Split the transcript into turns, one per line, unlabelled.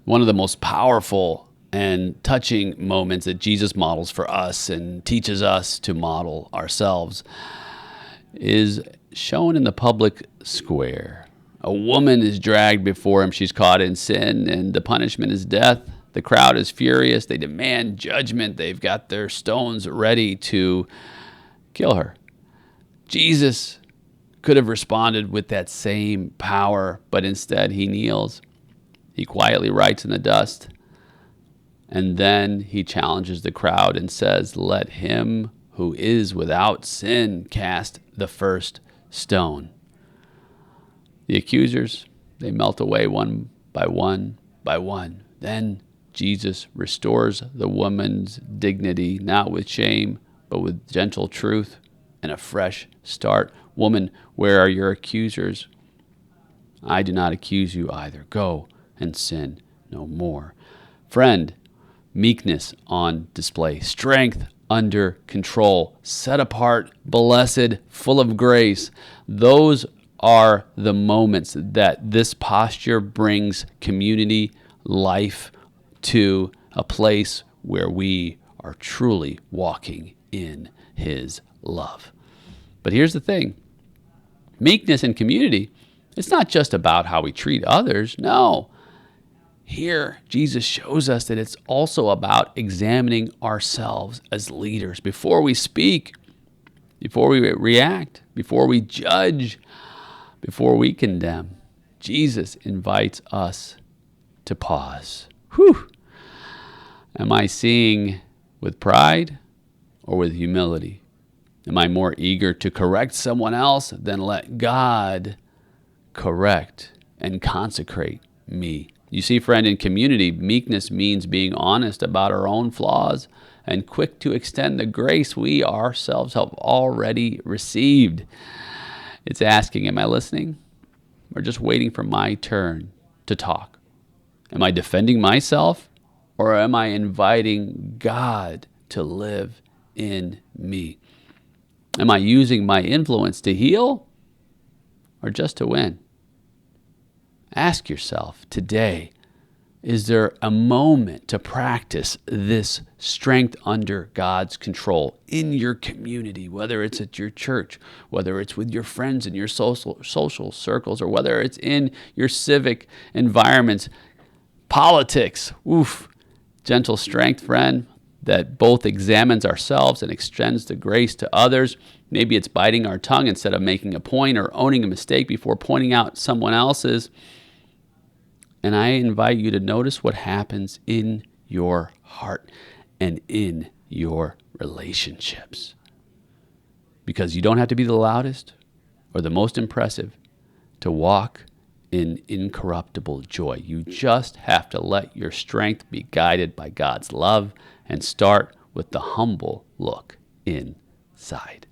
One of the most powerful and touching moments that Jesus models for us and teaches us to model ourselves is shown in the public square. A woman is dragged before him. She's caught in sin, and the punishment is death. The crowd is furious. They demand judgment. They've got their stones ready to kill her. Jesus could have responded with that same power, but instead he kneels. He quietly writes in the dust, and then he challenges the crowd and says, "Let him who is without sin cast the first stone." The accusers, they melt away one by one by one. Then Jesus restores the woman's dignity, not with shame, but with gentle truth and a fresh start. "Woman, where are your accusers? I do not accuse you either. Go and sin no more." Friend, meekness on display, strength under control, set apart, blessed, full of grace. Those are the moments that this posture brings community life to a place where we are truly walking in his love. But here's the thing. Meekness in community, it's not just about how we treat others. No. Here, Jesus shows us that it's also about examining ourselves as leaders before we speak, before we react, before we judge, before we condemn. Jesus invites us to pause. Whew. Am I seeing with pride or with humility? Am I more eager to correct someone else than let God correct and consecrate me? You see, friend, in community, meekness means being honest about our own flaws and quick to extend the grace we ourselves have already received. It's asking, am I listening or just waiting for my turn to talk? Am I defending myself or am I inviting God to live in me? Am I using my influence to heal or just to win? Ask yourself today, is there a moment to practice this strength under God's control in your community, whether it's at your church, whether it's with your friends in your social circles, or whether it's in your civic environments, politics? Oof. Gentle strength, friend, that both examines ourselves and extends the grace to others. Maybe it's biting our tongue instead of making a point, or owning a mistake before pointing out someone else's. And I invite you to notice what happens in your heart and in your relationships. Because you don't have to be the loudest or the most impressive to walk in incorruptible joy. You just have to let your strength be guided by God's love and start with the humble look inside.